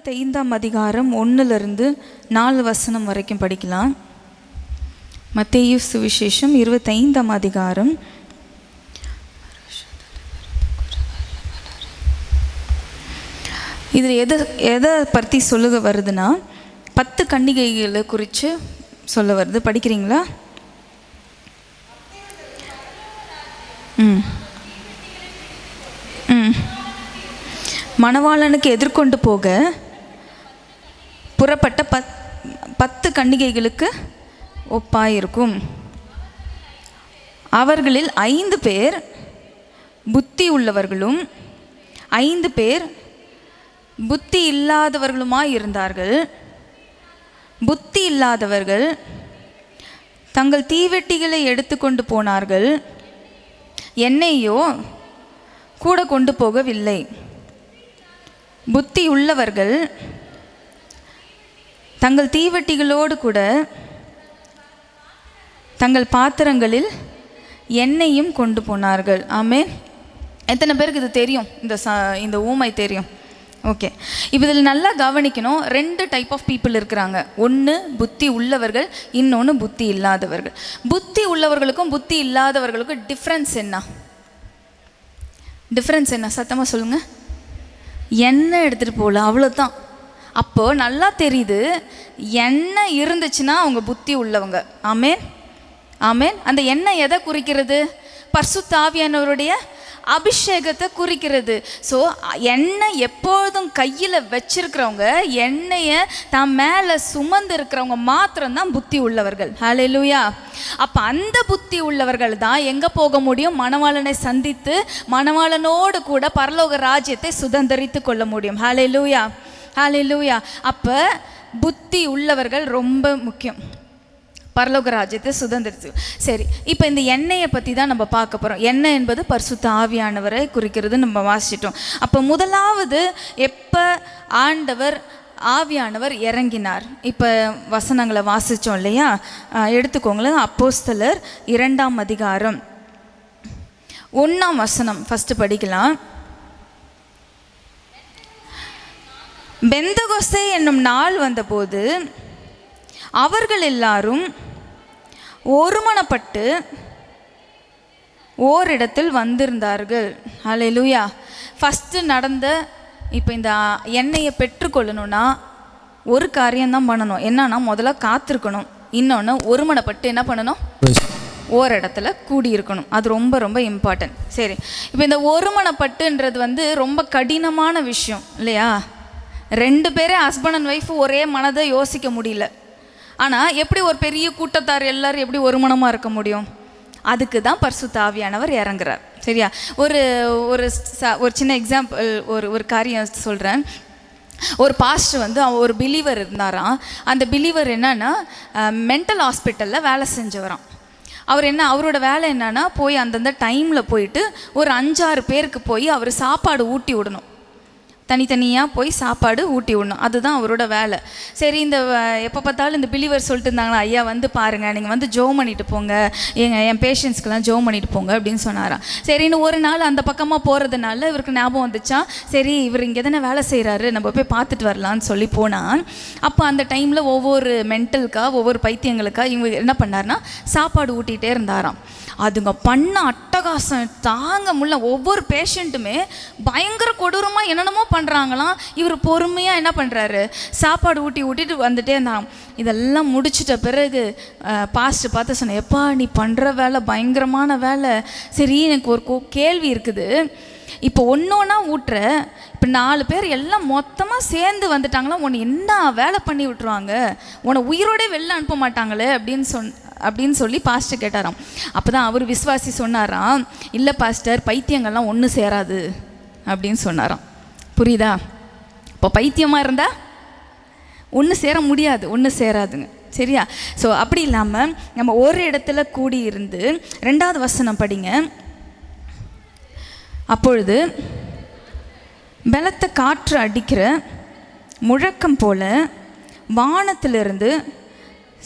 25ஆம் அதிகாரம் 1-4 வரைக்கும் படிக்கலாம். மத்தேயு சுவிசேஷம் 25ஆம் அதிகாரம். இதில் எதை பற்றி சொல்லுக வருதுன்னா 10 கன்னிகைகளை குறித்து சொல்ல வருது. படிக்கிறீங்களா? மணவாளனுக்கு எதிர்கொண்டு போக புறப்பட்ட 10 கன்னிகைகளுக்கு ஒப்பாயிருக்கும். அவர்களில் 5 பேர் புத்தி உள்ளவர்களும் 5 பேர் புத்தி இல்லாதவர்களுமாய் இருந்தார்கள். புத்தி இல்லாதவர்கள் தங்கள் தீவெட்டிகளை எடுத்துக்கொண்டு போனார்கள், எண்ணெயோ கூட கொண்டு போகவில்லை. புத்தி உள்ளவர்கள் தங்கள் தீவெட்டிகளோடு கூட தங்கள் பாத்திரங்களில் எண்ணெயும் கொண்டு போனார்கள். ஆமென். எத்தனை பேருக்கு இது தெரியும்? இந்த ஊமை தெரியும்? ஓகே. இப்போ இதில் நல்லா கவனிக்கணும். 2 டைப் ஆஃப் பீப்புள் இருக்கிறாங்க. ஒன்று புத்தி உள்ளவர்கள், இன்னொன்று புத்தி இல்லாதவர்கள். புத்தி உள்ளவர்களுக்கும் புத்தி இல்லாதவர்களுக்கும் டிஃப்ரென்ஸ் என்ன? சத்தமாக சொல்லுங்கள். எண்ணெய் எடுத்துகிட்டு போகல, அவ்வளோதான். அப்போது நல்லா தெரியுது, எண்ணெய் இருந்துச்சுன்னா அவங்க புத்தி உள்ளவங்க. ஆமென். அந்த எண்ணெய் எதை குறிக்கிறது? பரிசுத்த ஆவியானவருடைய அபிஷேகத்தை குறிக்கிறது. ஸோ எண்ணெய் எப்பொழுதும் கையில் வச்சிருக்கிறவங்க, எண்ணெயை தான் மேலே சுமந்து இருக்கிறவங்க மாத்திரம்தான் புத்தி உள்ளவர்கள். ஹல்லேலூயா. அப்போ அந்த புத்தி உள்ளவர்கள் தான் எங்கே போக முடியும்? மணவாளனை சந்தித்து மணவாளனோடு கூட பரலோக ராஜ்யத்தை சுதந்திரித்து கொள்ள முடியும். ஹல்லேலூயா. அப்போ புத்தி உள்ளவர்கள் ரொம்ப முக்கியம், பரலோக ராஜ்யத்தை சுதந்திரித்து. சரி, இப்போ இந்த எண்ணெயை பற்றி தான் நம்ம பார்க்க போகிறோம். எண்ணெய் என்பது பரிசுத்த ஆவியானவரை குறிக்கிறது நம்ம வாசிச்சிட்டோம். அப்போ முதலாவது எப்போ ஆவியானவர் இறங்கினார்? இப்போ வசனங்களை வாசித்தோம் இல்லையா? எடுத்துக்கோங்களேன். அப்போஸ்தலர் 2ஆம் அதிகாரம் 1ஆம் வசனம் ஃபஸ்ட்டு படிக்கலாம். பெந்தகோஸ்தே என்னும் நாள் வந்தபோது அவர்கள் எல்லாரும் ஒருமனப்பட்டு ஓரிடத்தில் வந்திருந்தார்கள். ஹல்லேலூயா. ஃபஸ்ட்டு நடந்த இப்போ இந்த எண்ணெயை பெற்றுக்கொள்ளணும்னா ஒரு காரியம்தான் பண்ணணும். என்னன்னா, முதல்ல காத்திருக்கணும். இன்னொன்று ஒருமனப்பட்டு என்ன பண்ணணும்? ஓரிடத்துல கூடியிருக்கணும். அது ரொம்ப ரொம்ப இம்பார்ட்டன்ட். சரி, இப்போ இந்த ஒருமனப்பட்டுன்றது ரொம்ப கடினமான விஷயம் இல்லையா? 2 பேரே ஹஸ்பண்ட் அண்ட் ஒய்ஃப் ஒரே மனதை யோசிக்க முடியல. ஆனால் எப்படி ஒரு பெரிய கூட்டத்தார் எல்லாரும் எப்படி ஒரு மனமாக இருக்க முடியும்? அதுக்கு தான் பரிசுத்த ஆவியானவர் இறங்குறார். சரியா? ஒரு சின்ன எக்ஸாம்பிள், ஒரு காரியம் சொல்கிறேன். ஒரு பாஸ்டர் ஒரு பிலீவர் இருந்தாராம். அந்த பிலீவர் என்னன்னா மென்டல் ஹாஸ்பிட்டலில் வேலை செஞ்சவராம். அவரோட வேலை என்னன்னா, போய் அந்தந்த டைமில் போயிட்டு ஒரு 5-6 பேருக்கு போய் அவர் சாப்பாடு ஊட்டி விடணும். தனித்தனியாக போய் சாப்பாடு ஊட்டி விடணும். அதுதான் அவரோட வேலை. சரி, இந்த எப்போ பார்த்தாலும் இந்த பிலீவர் சொல்லிட்டு இருந்தாங்களா, ஐயா பாருங்கள், நீங்கள் ஜோம் பண்ணிட்டு போங்க, என் பேஷண்ட்ஸ்க்கெலாம் ஜோம் பண்ணிட்டு போங்க அப்படின்னு சொன்னாராம். சரின்னு ஒரு நாள் அந்த பக்கமாக போகிறதுனால இவருக்கு ஞாபகம் வந்துச்சா, சரி இவர் இங்கே தானே வேலை செய்கிறாரு, நம்ம போய் பார்த்துட்டு வரலான்னு சொல்லி போனால், அப்போ அந்த டைமில் ஒவ்வொரு ஒவ்வொரு பைத்தியங்களுக்கா இவங்க என்ன பண்ணார்னா சாப்பாடு ஊட்டிகிட்டே இருந்தாராம். அதுங்க பண்ண அட்டகாசம் தாங்க முடியல. ஒவ்வொரு பேஷண்ட்டுமே பயங்கர கொடூரமாக என்னென்னமோ பண்ணுறாங்களாம். இவர் பொறுமையாக என்ன பண்ணுறாரு, சாப்பாடு ஊட்டிட்டு வந்துட்டே இருந்தாராம். இதெல்லாம் முடிச்சிட்ட பிறகு பாஸ்ட் பார்த்து சொன்னேன், எப்பா நீ பண்ணுற வேலை பயங்கரமான வேலை. சரி, எனக்கு ஒரு கேள்வி இருக்குது. இப்போ ஒன்றா ஊட்டுற, இப்போ 4 பேர் எல்லாம் மொத்தமாக சேர்ந்து வந்துட்டாங்களா, உன்னை என்ன வேலை பண்ணி விட்டுருவாங்க, உன்னை உயிரோடே வெளில அனுப்ப மாட்டாங்களே அப்படின்னு சொல்லி பாஸ்டர் கேட்டாராம். அப்போ தான் அவர் விசுவாசி சொன்னாராம், இல்லை பாஸ்டர், பைத்தியங்கள்லாம் ஒன்று சேராது அப்படின்னு சொன்னாராம். புரியுதா? இப்போ பைத்தியமாக இருந்தால் ஒன்று சேர முடியாது, ஒன்று சேராதுங்க. சரியா? ஸோ அப்படி இல்லாமல் நம்ம ஒரு இடத்துல கூடி இருந்து 2வது வசனம் படிங்க. அப்பொழுது பலத்த காற்று அடிக்கிற முழக்கம் போல வானத்திலிருந்து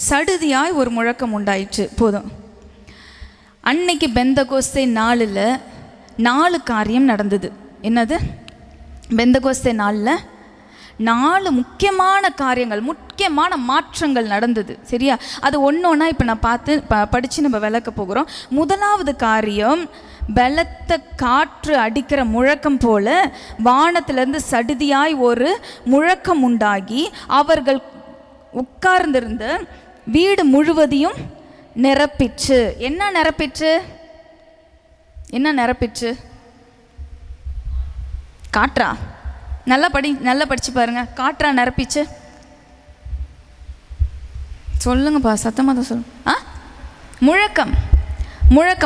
சடுதியாய் ஒரு முழக்கம் உண்டாயிற்று. போதும். அன்னைக்கு பெந்தகோஸ்தே நாளில் 4 காரியம் நடந்தது. என்னது? பெந்தகோஸ்தே நாளில் 4 முக்கியமான காரியங்கள், முக்கியமான மாற்றங்கள் நடந்தது. சரியா? அது ஒன்றா இப்போ நான் படித்து நம்ம விளக்க போகிறோம். முதலாவது காரியம், பலத்த காற்று அடிக்கிற முழக்கம் போல வானத்திலிருந்து சடுதியாய் ஒரு முழக்கம் உண்டாகி அவர்கள் உட்கார்ந்திருந்த வீடு முழுவதையும் நிரப்பிற்று. என்ன நிரப்பிற்று? என்ன நிரப்பிற்று? காற்றா? நல்லா படிச்சு பாருங்க. காற்றா நிரப்பிச்சு? சொல்லுங்கப்பா, சத்தமாக தான் சொல்லுங்க. முழக்கம்.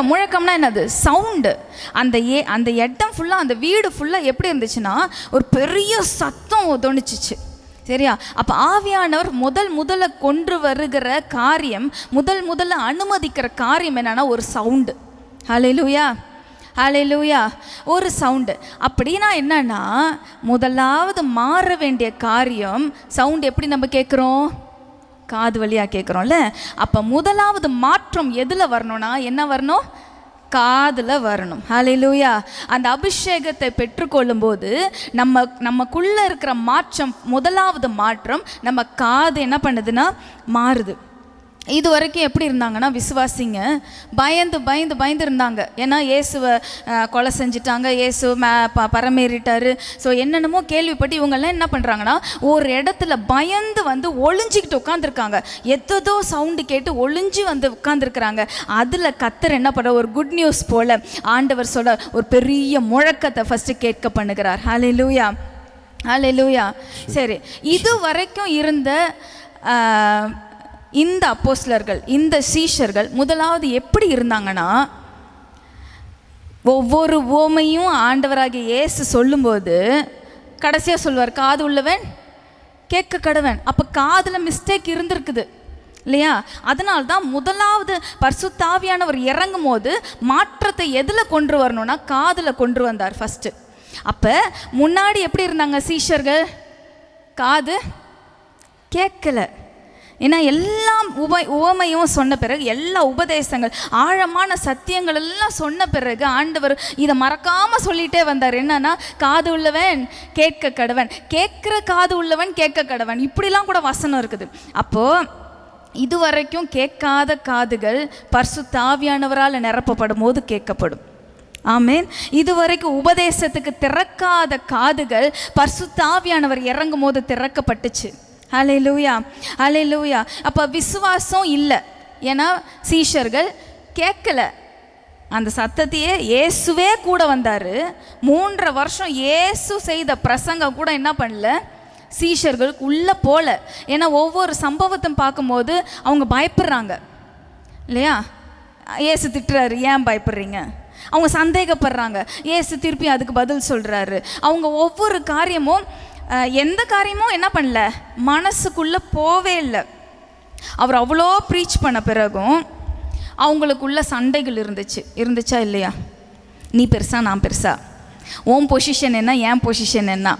முழக்கம்னா என்னது? சவுண்டு. அந்த இடம் ஃபுல்லாக, அந்த வீடு ஃபுல்லாக எப்படி இருந்துச்சுன்னா ஒரு பெரிய சத்தம் தொனிச்சிச்சு. சரியா? அப்போ ஆவியானவர் முதல்ல கொண்டு வருகிற காரியம், முதல்ல அனுமதிக்கிற காரியம் என்னன்னா ஒரு சவுண்டு. ஹல்லேலூயா, ஹல்லேலூயா. ஒரு சவுண்டு. அப்படின்னா என்னன்னா, முதலாவது மாற வேண்டிய காரியம் சவுண்டு. எப்படி நம்ம கேட்குறோம்? காது வழியாக கேட்குறோம்ல. அப்போ முதலாவது மாற்றம் எதில் வரணும்னா என்ன வரணும்? காதில் வரணும். ஹல்லேலூயா. அந்த அபிஷேகத்தை பெற்றுக்கொள்ளும் போது நமக்குள்ளே இருக்கிற மாற்றம், முதலாவது மாற்றம் நம்ம காது என்ன பண்ணுதுன்னா மாறுது. இது வரைக்கும் எப்படி இருந்தாங்கன்னா, விசுவாசிங்க பயந்து இருந்தாங்க. ஏன்னா இயேசுவை கொலை செஞ்சிட்டாங்க, இயேசு பரமேறிட்டாரு. ஸோ என்னென்னமோ கேள்விப்பட்டு இவங்கெல்லாம் என்ன பண்ணுறாங்கன்னா ஒரு இடத்துல பயந்து ஒளிஞ்சிக்கிட்டு உட்காந்துருக்காங்க. எதோ சவுண்டு கேட்டு ஒளிஞ்சு உட்காந்துருக்குறாங்க. அதில் கர்த்தர் என்ன பண்ணுற, ஒரு குட் நியூஸ் போல் ஆண்டவர் சொல்ல ஒரு பெரிய முழக்கத்தை ஃபஸ்ட்டு கேட்க பண்ணுகிறார். ஹல்லேலூயா, ஹல்லேலூயா. சரி, இது வரைக்கும் இருந்த இந்த அப்போஸ்தலர்கள், இந்த சீஷர்கள் முதலாவது எப்படி இருந்தாங்கன்னா, ஒவ்வொரு உவமையும் ஆண்டவராகிய இயேசு சொல்லும்போது கடைசியாக சொல்வார், காது உள்ளவன் கேட்க கடவன். அப்போ காதில் மிஸ்டேக் இருந்திருக்குது இல்லையா? அதனால்தான் முதலாவது பரிசுத்த ஆவியானவர் இறங்கும் போது மாற்றத்தை எதில் கொண்டு வரணும்னா காதில் கொண்டு வந்தார் ஃபஸ்ட்டு. அப்போ முன்னாடி எப்படி இருந்தாங்க சீஷர்கள்? காது கேட்கலை. ஏன்னா எல்லாம் உவமையும் சொன்ன பிறகு, எல்லா உபதேசங்கள், ஆழமான சத்தியங்கள் எல்லாம் சொன்ன பிறகு ஆண்டவர் இதை மறக்காமல் சொல்லிகிட்டே வந்தார். என்னன்னா, காது உள்ளவன் கேட்க கடவன், கேட்குற காது உள்ளவன் கேட்க கடவன், இப்படிலாம் கூட வசனம் இருக்குது. அப்போது இதுவரைக்கும் கேட்காத காதுகள் பரிசுத்த ஆவியானவரால் நிரப்பப்படும் போது கேட்கப்படும். ஆமேன். இதுவரைக்கும் உபதேசத்துக்கு திறக்காத காதுகள் பரிசுத்த ஆவியானவர் இறங்கும் போது திறக்கப்பட்டுச்சு. ஹல்லேலூயா, ஹல்லேலூயா. அப்போ விசுவாசம் இல்லை. ஏன்னா சீஷர்கள் கேட்கல அந்த சத்தத்தையே. இயேசுவே கூட வந்தார். 3.5 வருஷம் இயேசு செய்த பிரசங்கம் கூட என்ன பண்ணல, சீஷர்களுக்கு உள்ளே போல. ஏன்னா ஒவ்வொரு சம்பவத்தையும் பார்க்கும்போது அவங்க பயப்படுறாங்க இல்லையா? இயேசு திட்டுறாரு, ஏன் பயப்படுறீங்க? அவங்க சந்தேகப்படுறாங்க. இயேசு திருப்பி அதுக்கு பதில் சொல்கிறாரு. அவங்க ஒவ்வொரு காரியமும், எந்த காரியமும் என்ன பண்ணல, மனசுக்குள்ளே போவே இல்லை. அவர் அவ்வளோ ப்ரீச் பண்ண பிறகும் அவங்களுக்குள்ள சண்டைகள் இருந்துச்சா இல்லையா? நீ பெருசா நான் பெருசா, உன் பொசிஷன் என்ன என் பொசிஷன் என்ன,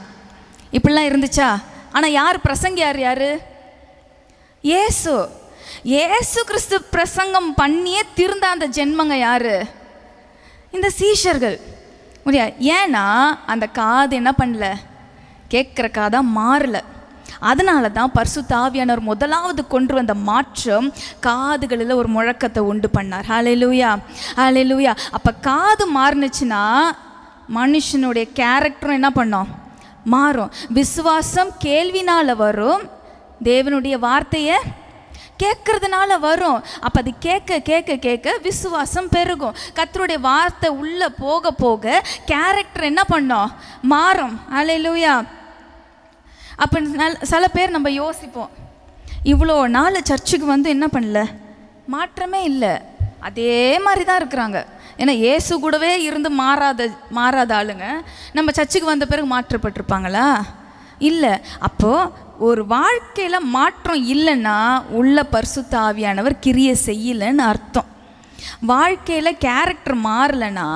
இப்படிலாம் இருந்துச்சா? ஆனால் யார் பிரசங்கியார்? யார்? இயேசு கிறிஸ்து பிரசங்கம் பண்ணியே திருந்த அந்த ஜென்மங்க யார்? இந்த சீஷர்கள். முடியா? ஏன்னா அந்த காது என்ன பண்ணல, கேட்குற காதாக மாறல. அதனால தான் பரிசுத்த ஆவியானவர் முதலாவது கொண்டு வந்த மாற்றம் காதுகளில் ஒரு முழக்கத்தை உண்டு பண்ணார். ஹல்லேலூயா, ஹல்லேலூயா. அப்போ காது மாறுனுச்சுன்னா மனுஷனுடைய கேரக்டரும் என்ன பண்ணோம், மாறும். விசுவாசம் கேள்வினால் வரும், தேவனுடைய வார்த்தையை கேட்கறதுனால வரும். அப்போ அது கேட்க கேட்க கேட்க விசுவாசம் பெருகும். கர்த்தருடைய வார்த்தை உள்ளே போக போக கேரக்டர் என்ன பண்ணோம், மாறும். ஹல்லேலூயா. அப்போ சில பேர் நம்ம யோசிப்போம், இவ்வளோ நாள் சர்ச்சுக்கு என்ன பண்ணல, மாற்றமே இல்லை, அதே மாதிரி தான் இருக்கிறாங்க. ஏன்னா இயேசு கூடவே இருந்து மாறாத ஆளுங்க நம்ம சர்ச்சுக்கு வந்த பிறகு மாற்றப்பட்டிருப்பாங்களா? இல்லை. அப்போது ஒரு வாழ்க்கையில் மாற்றம் இல்லைன்னா உள்ள பரிசுத்த ஆவியானவர் கிரியை செய்யலைன்னு அர்த்தம். வாழ்க்கையில் கேரக்டர் மாறலைன்னா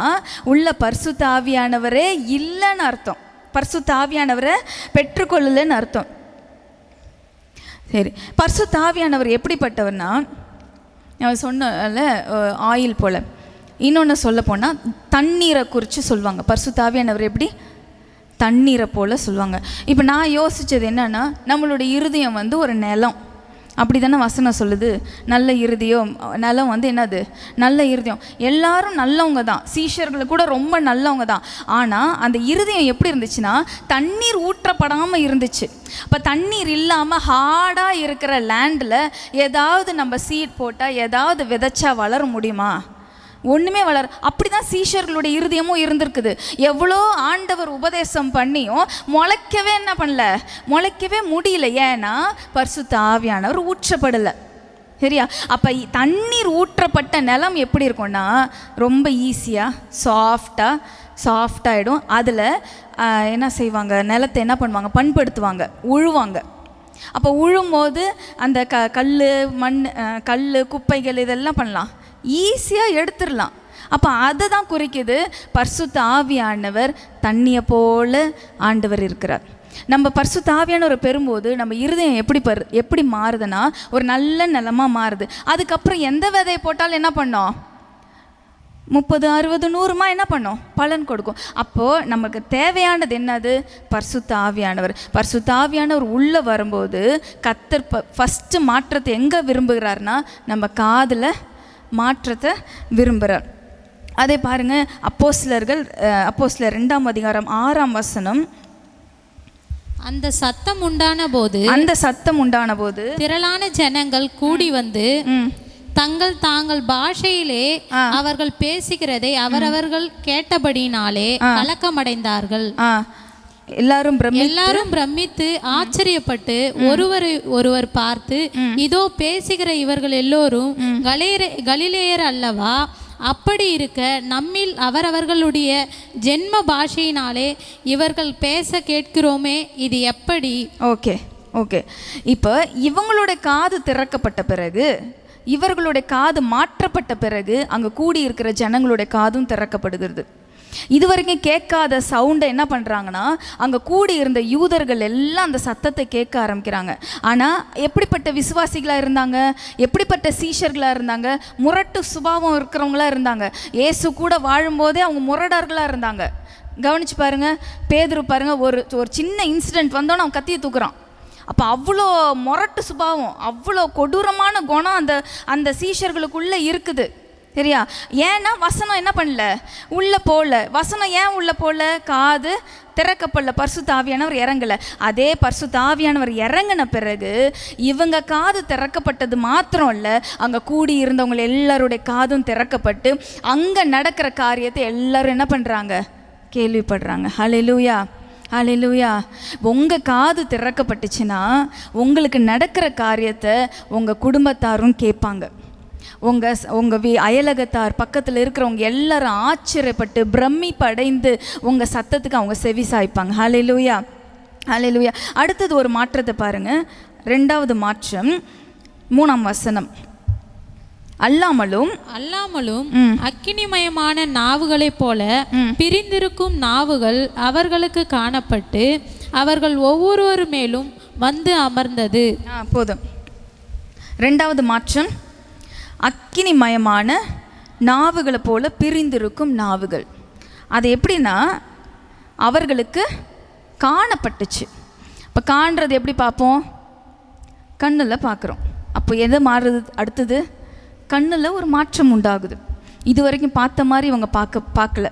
உள்ள பரிசுத்த ஆவியானவரே இல்லைன்னு அர்த்தம். பரிசுத்த ஆவியானவரை பெற்றுக்கொள்ளலைன்னு அர்த்தம். சரி, பரிசுத்த ஆவியானவர் எப்படிப்பட்டவர்னா, அவன் சொன்னல ஆயில் போல். இன்னொன்று சொல்ல போனால் தண்ணீரை குறித்து சொல்லுவாங்க. பரிசுத்த ஆவியானவர் எப்படி? தண்ணீரை போல் சொல்லுவாங்க. இப்போ நான் யோசித்தது என்னென்னா, நம்மளுடைய இருதயம் வந்து ஒரு நிலம், அப்படி தானே வசனம் சொல்லுது. நல்ல இருதயம், நிலம் வந்து என்னது? நல்ல இருதயம். எல்லாரும் நல்லவங்க தான், சீஷர்கள் கூட ரொம்ப நல்லவங்க தான். ஆனால் அந்த இருதயம் எப்படி இருந்துச்சுன்னா, தண்ணீர் ஊற்றப்படாமல் இருந்துச்சு. இப்போ தண்ணீர் இல்லாமல் ஹார்டாக இருக்கிற லேண்டில் ஏதாவது நம்ம சீட் போட்டால், ஏதாவது விதைச்சா வளர முடியுமா? ஒன்றுமே வளர. அப்படி தான் சீஷர்களுடைய இருதயமும் இருந்திருக்குது. எவ்வளோ ஆண்டவர் உபதேசம் பண்ணியும் முளைக்கவே என்ன பண்ணல, முளைக்கவே முடியல. ஏன்னா பரிசுத்த ஆவியானவர் ஊற்றப்படலை. சரியா? அப்போ தண்ணீர் ஊற்றப்பட்ட நிலம் எப்படி இருக்கும்னா, ரொம்ப ஈஸியாக சாஃப்டாகிடும். அதில் என்ன செய்வாங்க, நிலத்தை என்ன பண்ணுவாங்க, பண்படுத்துவாங்க, உழுவாங்க. அப்போ உழும்போது அந்த கல் குப்பைகள் இதெல்லாம் பண்ணலாம், ஈஸியாக எடுத்துடலாம். அப்போ அதை தான் குறிக்குது. பரிசுத்த ஆவியானவர் தண்ணியை போல ஆண்டவர் இருக்கிறார். நம்ம பரிசுத்த ஆவியானவர் பெறும்போது நம்ம இருதயம் எப்படி மாறுதுன்னா, ஒரு நல்ல நிலமாக மாறுது. அதுக்கப்புறம் எந்த விதையை போட்டாலும் என்ன பண்ணோம், 30, 60, 100 என்ன பண்ணோம், பலன் கொடுக்கும். அப்போது நமக்கு தேவையானது என்னது? பரிசுத்த ஆவியானவர். பரிசுத்த ஆவியானவர் உள்ளே வரும்போது கர்த்தர் ஃபஸ்ட்டு மாற்றத்தை எங்கே விரும்புகிறார்னா, நம்ம காதில் மாற்றத்தை விரும்புகிறார். அதே பாருங்கள், அப்போஸ்தலர் 2ஆம் அதிகாரம் 6ஆம் வசனம். அந்த சத்தம் உண்டான போது திரளான ஜனங்கள் கூடி வந்து தாங்கள் பாஷையிலே அவர்கள் பேசுகிறதை அவரவர்கள் கேட்டபடினாலே கலக்கமடைந்தார்கள். எல்லாரும் பிரமித்து ஆச்சரியப்பட்டு ஒருவர் பார்த்து, இதோ பேசுகிற இவர்கள் எல்லோரும் கலிலேயர் அல்லவா? அப்படி இருக்க நம்மில் அவரவர்களுடைய ஜென்ம பாஷையினாலே இவர்கள் பேச கேட்கிறோமே, இது எப்படி? ஓகே. இப்போ இவங்களுடைய காது திறக்கப்பட்ட பிறகு, இவர்களுடைய காது மாற்றப்பட்ட பிறகு, அங்கே கூடி இருக்கிற ஜனங்களுடைய காதும் திறக்கப்படுகிறது. இது வரைக்கும் கேட்காத சவுண்டை என்ன பண்ணுறாங்கன்னா, அங்கே கூடி இருந்த யூதர்கள் எல்லாம் அந்த சத்தத்தை கேட்க ஆரம்பிக்கிறாங்க. ஆனால் எப்படிப்பட்ட விசுவாசிகளாக இருந்தாங்க, எப்படிப்பட்ட சீஷர்களாக இருந்தாங்க, முரட்டு சுபாவம் இருக்கிறவங்களாக இருந்தாங்க. இயேசு கூட வாழும்போதே அவங்க முரடர்களாக இருந்தாங்க. கவனிச்சு பாருங்கள், பேதுரு பாருங்கள், ஒரு சின்ன இன்சிடெண்ட் வந்தோன்னே அவன் கத்தியை தூக்குறான். அப்போ அவ்வளோ முரட்டு சுபாவம், அவ்வளோ கொடூரமான குணம் அந்த சீஷர்களுக்குள்ளே இருக்குது. சரியா? ஏன்னா வசனம் என்ன பண்ணல, உள்ளே போகல. வசனம் ஏன் உள்ளே போகல? காது திறக்கப்படல, பரிசுத்த ஆவியானவர் இறங்கலை. அதே பரிசுத்த ஆவியானவர் இறங்கின பிறகு இவங்க காது திறக்கப்பட்டது மாத்திரம் இல்லை, அங்கே கூடி இருந்தவங்க எல்லாருடைய காதும் திறக்கப்பட்டு அங்கே நடக்கிற காரியத்தை எல்லாரும் என்ன பண்ணுறாங்க, கேள்விப்படுறாங்க. ஹல்லேலூயா. உங்கள் காது திறக்கப்பட்டுச்சுன்னா உங்களுக்கு நடக்கிற காரியத்தை உங்கள் குடும்பத்தாரும் கேட்பாங்க. உங்கள் அயலகத்தார், பக்கத்தில் இருக்கிறவங்க எல்லாரும் ஆச்சரியப்பட்டு பிரமிப்படைந்து உங்கள் சத்தத்துக்கு அவங்க செவி சாய்ப்பாங்க. ஹல்லேலூயா. அடுத்தது ஒரு மாற்றத்தை பாருங்கள். 2வது மாற்றம் 3ஆம் வசனம். அல்லாமலும் அக்கினிமயமான நாவுகளைப் போல பிரிந்திருக்கும் நாவுகள் அவர்களுக்கு காணப்பட்டு அவர்கள் ஒவ்வொருவர் மேலும் வந்து அமர்ந்தது. போதும். 2வது மாற்றம், அக்கினிமயமான நாவுகளை போல பிரிந்திருக்கும் நாவுகள். அது எப்படின்னா, அவர்களுக்கு காணப்பட்டுச்சு. இப்போ காண்றது எப்படி பார்ப்போம்? கண்ணில் பார்க்குறோம். அப்போ எதை மாறுது? அடுத்தது கண்ணில் ஒரு மாற்றம் உண்டாகுது. இது வரைக்கும் பார்த்த மாதிரி இவங்க பார்க்கல.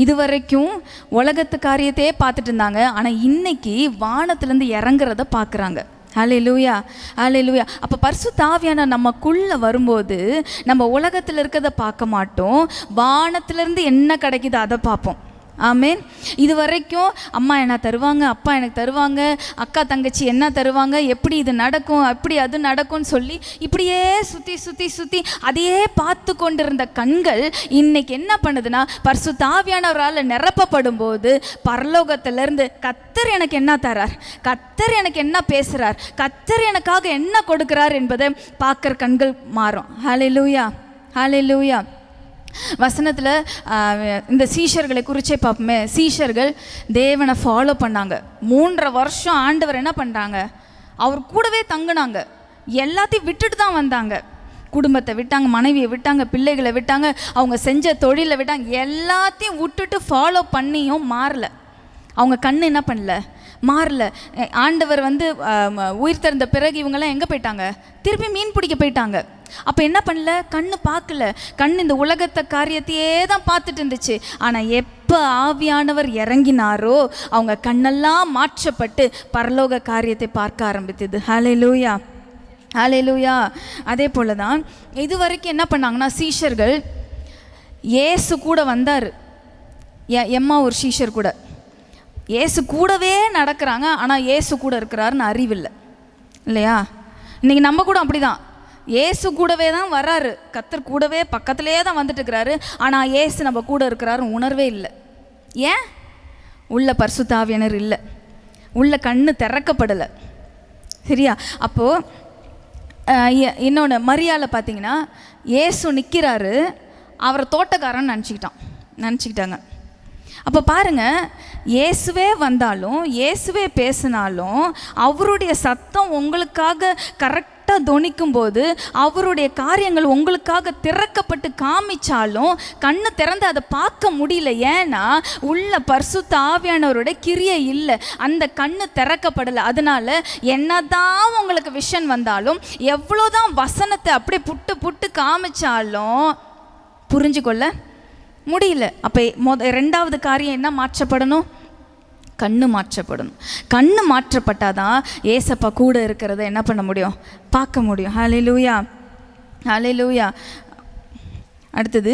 இது வரைக்கும் உலகத்து காரியத்தையே பார்த்துட்டு இருந்தாங்க. ஆனால் இன்னைக்கு வானத்திலேருந்து இறங்குறத பார்க்குறாங்க. ஹல்லேலூயா. அப்போ பரிசுத்த ஆவியானவர் நமக்குள்ளே வரும்போது நம்ம உலகத்தில் இருக்கிறத பார்க்க மாட்டோம், வானத்திலேருந்து என்ன கிடைக்குது அதை பார்ப்போம். ஆமேன். இது வரைக்கும் அம்மா என்ன தருவாங்க, அப்பா எனக்கு தருவாங்க, அக்கா தங்கச்சி என்ன தருவாங்க, எப்படி இது நடக்கும், அப்படி அது நடக்கும்னு சொல்லி இப்படியே சுற்றி அதையே பார்த்து கொண்டிருந்த கண்கள் இன்னைக்கு என்ன பண்ணுதுன்னா, பரிசுத்த ஆவியானவரால் நிரப்பப்படும் போது பரலோகத்திலேருந்து கர்த்தர் எனக்கு என்ன தரார், கர்த்தர் எனக்கு என்ன பேசுகிறார், கர்த்தர் எனக்காக என்ன கொடுக்குறார் என்பதை பார்க்குற கண்கள் மாறும். ஹல்லேலூயா. வசனத்தில் இந்த சீஷர்களை குறிச்சே பார்ப்போமே. சீஷர்கள் தேவனை ஃபாலோ பண்ணாங்க. 3.5 வருஷம் ஆண்டவர் என்ன பண்ணுறாங்க, அவர் கூடவே தங்கினாங்க. எல்லாத்தையும் விட்டுட்டு தான் வந்தாங்க. குடும்பத்தை விட்டாங்க, மனைவியை விட்டாங்க, பிள்ளைகளை விட்டாங்க, அவங்க செஞ்ச தொழிலை விட்டாங்க. எல்லாத்தையும் விட்டுட்டு ஃபாலோ பண்ணியும் மாறல. அவங்க கண்ணு என்ன பண்ணல, மாறல. ஆண்டவர் வந்து உயிர் திறந்த பிறகு இவங்கெல்லாம் எங்கே போயிட்டாங்க, திருப்பி மீன் பிடிக்க போயிட்டாங்க. அப்போ என்ன பண்ணல, கண்ணு பார்க்கல. கண் இந்த உலகத்தை காரியத்தையே தான் பார்த்துட்டு இருந்துச்சு. ஆனால் எப்போ ஆவியானவர் இறங்கினாரோ அவங்க கண்ணெல்லாம் மாற்றப்பட்டு பரலோக காரியத்தை பார்க்க ஆரம்பித்தது. ஹல்லேலூயா, ஹல்லேலூயா. அதே போல தான் இது வரைக்கும் என்ன பண்ணாங்கன்னா, சீஷர்கள் இயேசு கூட வந்தார். எம்மா ஒரு சீஷர் கூட இயேசு கூடவே நடக்கிறாங்க. ஆனால் இயேசு கூட இருக்கிறாருன்னு அறிவில்லை இல்லையா? இன்றைக்கி நம்ம கூட அப்படி தான், இயேசு கூடவே தான் வர்றாரு, கர்த்தர் கூடவே பக்கத்துலேயே தான் வந்துட்டு இருக்கிறாரு. ஆனால் இயேசு நம்ம கூட இருக்கிறாருன்னு உணர்வே இல்லை. ஏன்? உள்ள பரிசுத்த ஆவியானவர் இல்லை, உள்ள கண்ணு திறக்கப்படலை. சரியா? அப்போது இன்னொன்று, மரியாதை பார்த்தீங்கன்னா இயேசு நிற்கிறாரு, அவரை தோட்டக்காரன்னு நினச்சிக்கிட்டாங்க. அப்போ பாருங்கள், இயேசுவே வந்தாலும் இயேசுவே பேசினாலும் அவருடைய சத்தம் உங்களுக்காக கரெக்டாக தொனிக்கும் போது, அவருடைய காரியங்கள் உங்களுக்காக திறக்கப்பட்டு காமிச்சாலும் கண்ணு திறந்து அதை பார்க்க முடியல. ஏன்னா உள்ள பரிசுத்த ஆவியானவருடைய கிரியை இல்லை, அந்த கண்ணு திறக்கப்படலை. அதனால என்னதான் உங்களுக்கு விஷன் வந்தாலும், எவ்வளோதான் வசனத்தை அப்படியே புட்டு புட்டு காமிச்சாலும் புரிஞ்சுக்கொள்ள முடியல. அப்போ ரெண்டாவது காரியம் என்ன மாற்றப்படணும்? கண்ணு மாற்றப்படணும். கண்ணு மாற்றப்பட்டாதான் ஏசப்பா கூட இருக்கிறத என்ன பண்ண முடியும், பார்க்க முடியும். ஹல்லேலூயா, ஹல்லேலூயா. அடுத்தது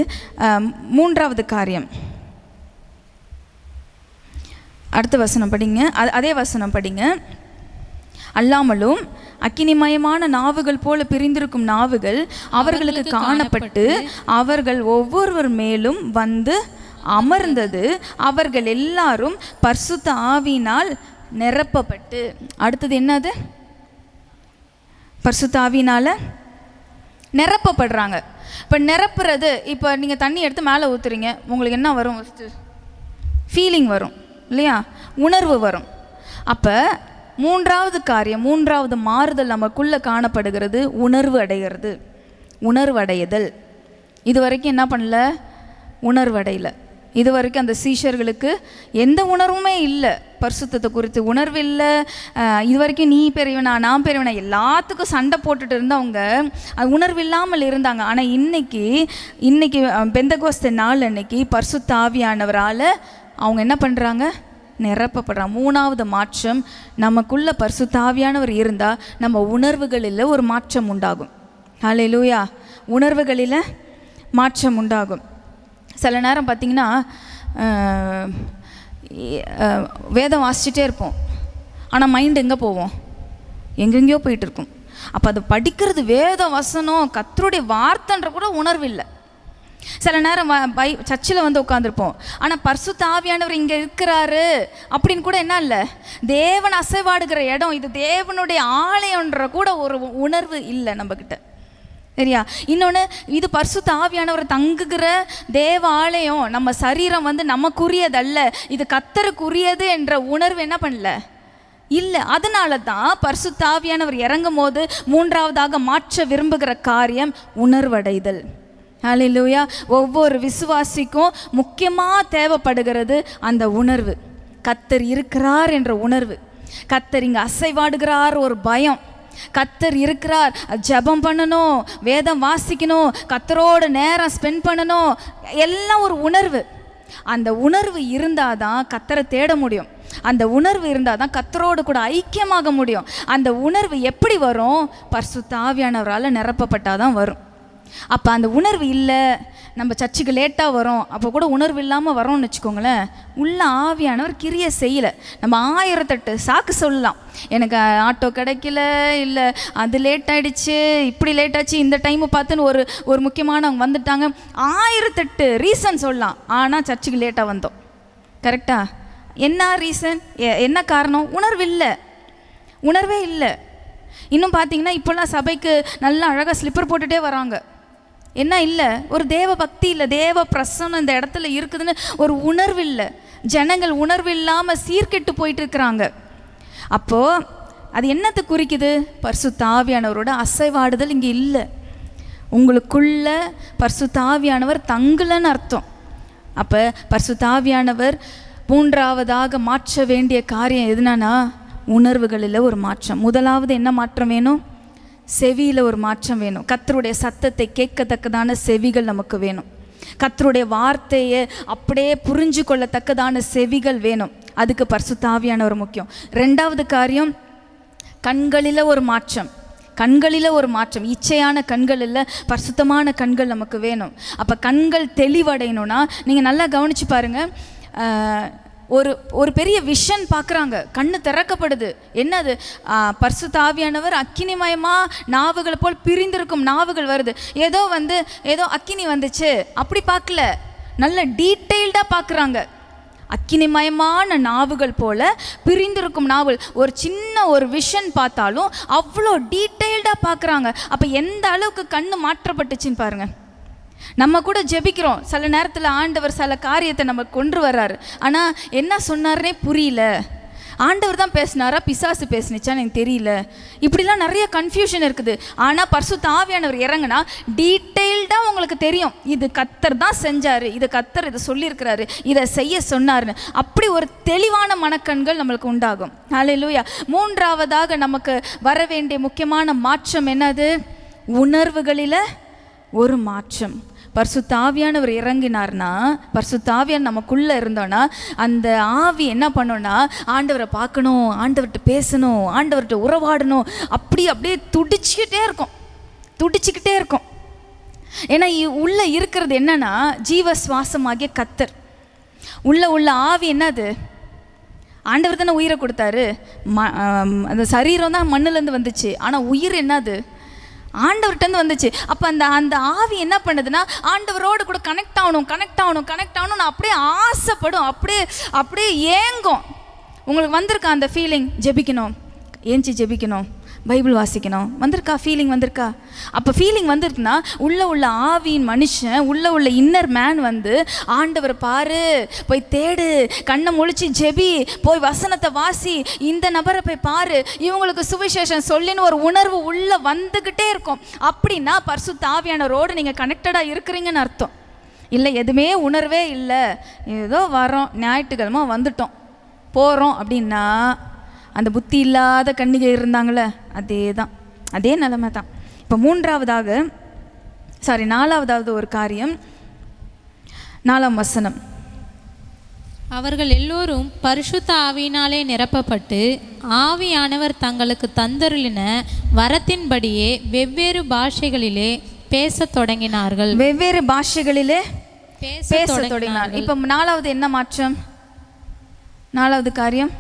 மூன்றாவது காரியம், அடுத்த வசனம் படிங்க, அதே வசனம் படிங்க. அல்லாமலும் அக்கினிமயமான நாவுகள் போல பிரிந்திருக்கும் நாவுகள் அவர்களுக்கு காணப்பட்டு அவர்கள் ஒவ்வொருவர் மேலும் வந்து அமர்ந்தது. அவர்கள் எல்லாரும் பரிசுத்த ஆவியினால் நிரப்பப்பட்டு. அடுத்தது என்னது? பரிசுத்த ஆவியினால் நிரப்பப்படுறாங்க. இப்போ நிரப்புறது, இப்போ நீங்கள் தண்ணி எடுத்து மேலே ஊற்றுறீங்க, உங்களுக்கு என்ன வரும்? ஃபஸ்ட்டு ஃபீலிங் வரும் இல்லையா, உணர்வு வரும். அப்போ மூன்றாவது காரியம், மூன்றாவது மாறுதல் நமக்குள்ளே காணப்படுகிறது, உணர்வு அடைகிறது, உணர்வு அடையுதல். இது வரைக்கும் என்ன பண்ணல, உணர்வு அடையலை. இது வரைக்கும் அந்த சீஷர்களுக்கு எந்த உணர்வுமே இல்லை, பரிசுத்தத்தை குறித்து உணர்வு இல்லை. இது வரைக்கும் நீ பெரியவனா நான் பெரியவனா எல்லாத்துக்கும் சண்டை போட்டுட்டு இருந்தவங்க அது உணர்வு இல்லாமல் இருந்தாங்க. ஆனால் இன்னைக்கு பெந்தகோஸ்தே நாள் அன்னைக்கு பரிசுத்த ஆவியானவரால் அவங்க என்ன பண்ணுறாங்க, நிரப்பப்படுறாங்க. மூணாவது மாற்றம், நமக்குள்ள பரிசுத்த ஆவியானவர் இருந்தால் நம்ம உணர்வுகளில் ஒரு மாற்றம் உண்டாகும். ஹல்லேலூயா, உணர்வுகளில் மாற்றம் உண்டாகும். சில நேரம் பார்த்திங்கன்னா வேதம் வாசிச்சுட்டே இருப்போம், ஆனால் மைண்டு எங்கே போவோம், எங்கெங்கேயோ போயிட்டு இருக்கும். அப்போ அது படிக்கிறது வேத வசனம் கர்த்தருடைய வார்த்தைன்ற கூட உணர்வு இல்லை. சில நேரம் சர்ச்சில் வந்து உட்காந்துருப்போம், ஆனால் பரிசுத்த ஆவியானவர் இங்கே இருக்கிறாரு அப்படின்னு கூட என்ன இல்லை, தேவன் அசைவாடுகிற இடம் இது, தேவனுடைய ஆலயன்ற கூட ஒரு உணர்வு இல்லை நம்மக்கிட்ட. சரியா? இன்னொன்று, இது பரிசுத்த ஆவியானவர் தங்குகிற தேவ ஆலயம், நம்ம சரீரம் வந்து நமக்குரியதல்ல, இது கர்த்தருக்குரியது என்ற உணர்வு என்ன பண்ணல, இல்லை. அதனால தான் பரிசுத்த ஆவியானவர் இறங்கும் போது மூன்றாவதாக மாற்ற விரும்புகிற காரியம் உணர்வடைதல். ஹல்லேலூயா. ஒவ்வொரு விசுவாசிக்கும் முக்கியமாக தேவைப்படுகிறது அந்த உணர்வு, கர்த்தர் இருக்கிறார் என்ற உணர்வு, கர்த்தர் இங்கே அசைவாடுகிறார் ஒரு பயம், கர்த்தர் இருக்கிறார், ஜெபம் பண்ணணும், வேதம் வாசிக்கணும், கர்த்தரோட நேரம் ஸ்பெண்ட் பண்ணணும், எல்லாம் ஒரு உணர்வு. அந்த உணர்வு இருந்தால் தான் கர்த்தரை தேட முடியும், அந்த உணர்வு இருந்தால் தான் கர்த்தரோடு கூட ஐக்கியமாக முடியும். அந்த உணர்வு எப்படி வரும்? பரிசுத்த ஆவியானவரால் நிரப்பப்பட்டால் தான் வரும். அப்போ அந்த உணர்வு இல்லை, நம்ம சர்ச்சுக்கு லேட்டாக வரோம், அப்போ கூட உணர்வு இல்லாமல் வரோம்னு வச்சுக்கோங்களேன், உள்ள ஆவியானவர் கிரியை செய்யலை. நம்ம 1008 சாக்கு சொல்லலாம், எனக்கு ஆட்டோ கிடைக்கல, இல்லை அது லேட் ஆகிடுச்சு, இப்படி லேட் ஆச்சு, இந்த டைமை பார்த்துன்னு ஒரு முக்கியமானவங்க வந்துட்டாங்க, 1008 ரீசன் சொல்லலாம். ஆனால் சர்ச்சுக்கு லேட்டாக வந்தோம். கரெக்டா? என்ன ரீசன், என்ன காரணம்? உணர்வு இல்லை, உணர்வே இல்லை. இன்னும் பார்த்தீங்கன்னா இப்போல்லாம் சபைக்கு நல்லா அழகாக ஸ்லிப்பர் போட்டுகிட்டே வராங்க, என்ன இல்லை, ஒரு தேவ பக்தி இல்லை, தேவ பிரசன்னம் இந்த இடத்துல இருக்குதுன்னு ஒரு உணர்வு இல்லை. ஜனங்கள் உணர்வு இல்லாமல் சீர்கெட்டு போயிட்டு இருக்கிறாங்க. அப்போது அது என்னத்தை குறிக்குது? பரிசுத்த ஆவியானவரோட அசைவாடுதல் இங்கே இல்லை, உங்களுக்குள்ள பரிசுத்த ஆவியானவர் தங்கலன்னு அர்த்தம். அப்போ பரிசுத்த ஆவியானவர் மூன்றாவதாக மாற்ற வேண்டிய காரியம் எதுனா உணர்வுகளில் ஒரு மாற்றம். முதலாவது என்ன மாற்றம் வேணும்? செவியில் ஒரு மாற்றம் வேணும். கர்த்தருடைய சத்தத்தை கேட்கத்தக்கதான செவிகள் நமக்கு வேணும். கர்த்தருடைய வார்த்தையை அப்படியே புரிஞ்சு கொள்ளத்தக்கதான செவிகள் வேணும். அதுக்கு பரிசுத்த ஆவியானவர் முக்கியம். ரெண்டாவது காரியம், கண்களில் ஒரு மாற்றம். கண்களில் ஒரு மாற்றம். இச்சையான கண்கள் இல்லை, பரிசுத்தமான கண்கள் நமக்கு வேணும். அப்போ கண்கள் தெளிவடையணும்னா நீங்கள் நல்லா கவனித்து பாருங்கள். ஒரு பெரிய விஷன் பார்க்குறாங்க, கண்ணு திறக்கப்படுது. என்னது? பரிசுத்த ஆவியானவர் அக்கினிமயமாக நாவுகளை போல் பிரிந்திருக்கும் நாவுகள் வருது. ஏதோ அக்கினி வந்துச்சு அப்படி பார்க்கல, நல்ல டீட்டெயில்டாக பார்க்குறாங்க. அக்கினிமயமான நாவுகள் போல பிரிந்திருக்கும் நாவல். ஒரு சின்ன ஒரு விஷன் பார்த்தாலும் அவ்வளோ டீட்டெயில்டாக பார்க்குறாங்க. அப்போ எந்த அளவுக்கு கண்ணு மாற்றப்பட்டுச்சின்னு பாருங்கள். நம்ம கூட ஜெபிக்கிறோம், சில நேரத்தில் ஆண்டவர் சில காரியத்தை நம்ம கொண்டு வர்றாரு, ஆனால் என்ன சொன்னார்னே புரியல. ஆண்டவர் தான் பேசினாரா, பிசாசு பேசினுச்சான்னு எனக்கு தெரியல. இப்படிலாம் நிறைய கன்ஃபியூஷன் இருக்குது. ஆனால் பரிசுத்த ஆவியானவர் இறங்குனா டீட்டெயில்டாக உங்களுக்கு தெரியும், இது கர்த்தர் தான் செஞ்சார், இது கர்த்தர் இதை சொல்லியிருக்கிறாரு, இதை செய்ய சொன்னார்னு. அப்படி ஒரு தெளிவான மனக்கண்கள் நம்மளுக்கு உண்டாகும். ஹல்லேலூயா. மூன்றாவதாக நமக்கு வர வேண்டிய முக்கியமான மாற்றம் என்னது? உணர்வுகளில் ஒரு மாற்றம். பரிசுத்த ஆவியானவர் இறங்கினார்னா, பரிசுத்த ஆவியான் நமக்குள்ளே இருந்தோன்னா அந்த ஆவி என்ன பண்ணோன்னா ஆண்டவரை பார்க்கணும், ஆண்டவர்கிட்ட பேசணும், ஆண்டவர்கிட்ட உறவாடணும், அப்படியே துடிச்சிக்கிட்டே இருக்கும். ஏன்னா உள்ளே இருக்கிறது என்னன்னா ஜீவ சுவாசமாகிய கர்த்தர். உள்ள ஆவி என்னது? ஆண்டவர் தானே உயிரை கொடுத்தாரு. அந்த சரீரம் தான் மண்ணிலேருந்து வந்துச்சு, ஆனால் உயிர் என்னது? ஆண்டவர்கிட்டருந்து வந்துச்சு. அப்போ அந்த ஆவி என்ன பண்ணுதுன்னா ஆண்டவரோடு கூட கனெக்ட் ஆகணும் அப்படியே ஆசைப்படும், அப்படியே ஏங்கும். உங்களுக்கு வந்திருக்கா அந்த ஃபீலிங்? ஜெபிக்கணும், ஏஞ்சி ஜெபிக்கணும், பைபிள் வாசிக்கணும், வந்திருக்கா? ஃபீலிங் வந்திருக்கா? அப்போ ஃபீலிங் வந்திருக்குன்னா உள்ள ஆவியின் மனுஷன், உள்ள இன்னர் மேன் ஆண்டவரை பாரு, போய் தேடு, கண்ணை முழிச்சு ஜெபி, போய் வசனத்தை வாசி, இந்த நபரை போய் பாரு, இவங்களுக்கு சுவிசேஷம் சொல்லின்னு ஒரு உணர்வு உள்ளே வந்துக்கிட்டே இருக்கும். அப்படின்னா பரிசுத்த ஆவியானவரோடு நீங்கள் கனெக்டடாக இருக்கிறீங்கன்னு அர்த்தம். இல்லை எதுவுமே உணர்வே இல்லை, ஏதோ வரோம், ஞாயிற்றுக்கிழமை வந்துட்டோம் போகிறோம் அப்படின்னா அந்த புத்தி இல்லாத கன்னிகை இருந்தாங்களே, அதே நிலைமை தான். இப்போ நாலாவதாவது ஒரு காரியம், 4ஆம் வசனம். அவர்கள் எல்லோரும் பரிசுத்த ஆவியினாலே நிரப்பப்பட்டு ஆவியானவர் தங்களுக்கு தந்தருளின வரத்தின்படியே வெவ்வேறு பாஷைகளிலே பேசத் தொடங்கினார்கள். வெவ்வேறு பாஷைகளிலே பேசத் தொடங்கினார்கள். இப்போ 4வது என்ன மாற்றம்? 4வது காரியம்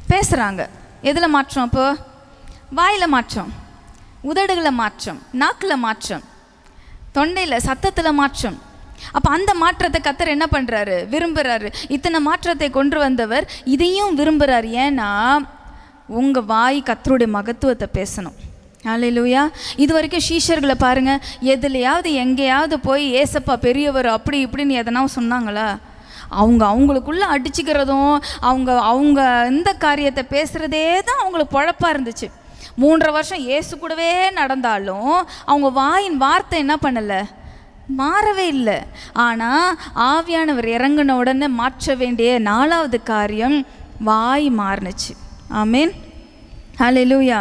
பேசுகிறாங்க. எதில் மாற்றம்? அப்போ வாயில் மாற்றம், உதடுகளில் மாற்றம், நாக்கில் மாற்றம், தொண்டையில் சத்தத்தில் மாற்றம். அப்போ அந்த மாற்றத்தை கர்த்தர் என்ன பண்ணுறாரு? விரும்புகிறாரு. இத்தனை மாற்றத்தை கொண்டு வந்தவர் இதையும் விரும்புகிறார். ஏன்னா உங்கள் வாய் கர்த்தருடைய மகத்துவத்தை பேசணும். ஹல்லேலூயா. இது வரைக்கும் சீஷர்களை பாருங்கள், எதுலையாவது எங்கேயாவது போய் ஏசப்பா பெரியவர் அப்படி இப்படின்னு எதனா சொன்னாங்களா? அவங்களுக்குள்ளே அடிச்சுக்கிறதும் அவங்க இந்த காரியத்தை பேசுகிறதே தான் அவங்களுக்கு பொழப்பாக இருந்துச்சு. 3.5 வருஷம் இயேசு கூடவே நடந்தாலும் அவங்க வாயின் வார்த்தை என்ன பண்ணலை? மாறவே இல்லை. ஆனால் ஆவியானவர் இறங்கின உடனே மாற்ற வேண்டிய 4வது காரியம் வாய் மாறுனுச்சு. ஆமேன். ஹல்லேலூயா.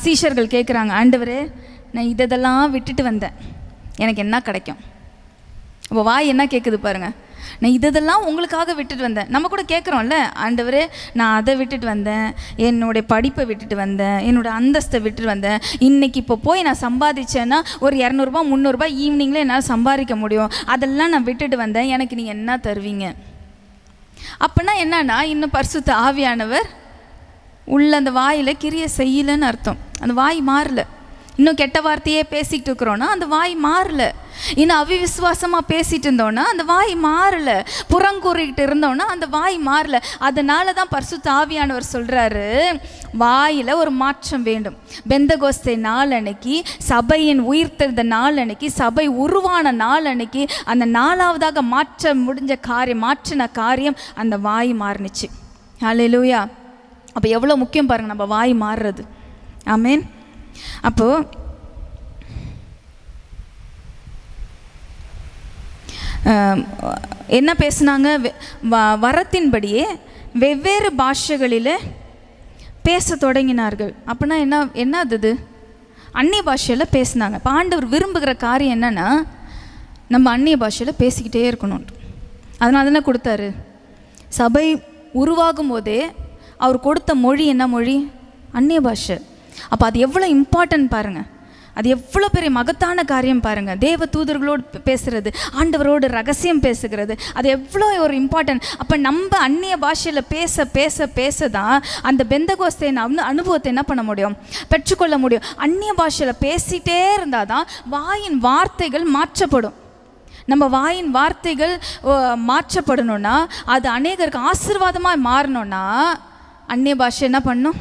சீஷர்கள் கேட்குறாங்க, ஆண்டவரே நான் இதெல்லாம் விட்டுட்டு வந்தேன், எனக்கு என்ன கிடைக்கும்? அப்போ வாய் என்ன கேட்குது பாருங்கள், நான் இதெல்லாம் உங்களுக்காக விட்டுட்டு வந்தேன். நம்ம கூட கேட்குறோம்ல, ஆண்டவரே நான் அதை விட்டுட்டு வந்தேன், என்னுடைய படிப்பை விட்டுட்டு வந்தேன், என்னோடய அந்தஸ்தை விட்டுட்டு வந்தேன், இன்றைக்கி இப்போ போய் நான் சம்பாதிச்சேன்னா ஒரு 200 300 ஈவினிங்கில் என்னால் சம்பாதிக்க முடியும், அதெல்லாம் நான் விட்டுட்டு வந்தேன், எனக்கு நீங்கள் என்ன தருவீங்க? அப்படின்னா என்னன்னா இன்னும் பரிசுத்த ஆவியானவர் உள்ள அந்த வாயில் கிரியை செய்யலைன்னு அர்த்தம். அந்த வாய் மாறல. இன்னும் கெட்ட வார்த்தையே பேசிக்கிட்டு இருக்கிறோன்னா அந்த வாய் மாறல. இன்னும் அவிவிசுவாசமாக பேசிகிட்டு இருந்தோன்னா அந்த வாய் மாறல. புறங்கூறிக்கிட்டு இருந்தோன்னா அந்த வாய் மாறல. அதனால தான் பரிசுத்த ஆவியானவர் சொல்கிறாரு, வாயில் ஒரு மாற்றம் வேண்டும். பெந்தகோஸ்தே நாள் அன்னைக்கு, சபையின் உயிர்த்தெழுந்த நாள் அன்னைக்கு, சபை உருவான நாள் அன்னைக்கு, அந்த 4வதாக மாற்றின காரியம் அந்த வாய் மாறுனுச்சு. ஹல்லேலூயா. அப்போ எவ்வளோ முக்கியம் பாருங்கள் நம்ம வாய் மாறுறது. ஆமேன். அப்போது என்ன பேசுனாங்க? வரத்தின்படியே வெவ்வேறு பாஷைகளில் பேச தொடங்கினார்கள். அப்படின்னா என்ன அது? அந்நிய பாஷையில் பேசினாங்க. இப்போ ஆண்டவர் விரும்புகிற காரியம் என்னென்னா, நம்ம அந்நிய பாஷையில் பேசிக்கிட்டே இருக்கணும். அதனால தானே கொடுத்தாரு. சபை உருவாகும் போதே அவர் கொடுத்த மொழி என்ன மொழி? அந்நிய பாஷை. அப்போ அது எவ்வளோ இம்பார்ட்டன்ட் பாருங்கள். அது எவ்வளோ பெரிய மகத்தான காரியம் பாருங்கள். தேவ தூதர்களோடு பேசுகிறது, ஆண்டவரோடு ரகசியம் பேசுகிறது, அது எவ்வளோ ஒரு இம்பார்ட்டன்ட். அப்போ நம்ம அந்நிய பாஷையில் பேச பேச பேச தான் அந்த பெந்தகோஸ்தே அனுபவத்தை என்ன பண்ண முடியும்? பெற்றுக்கொள்ள முடியும். அந்நிய பாஷையில் பேசிகிட்டே இருந்தால் தான் வாயின் வார்த்தைகள் மாற்றப்படும். நம்ம வாயின் வார்த்தைகள் மாற்றப்படணும்னா, அது அநேகருக்கு ஆசீர்வாதமாக மாறணும்னா அந்நிய பாஷை என்ன பண்ணணும்?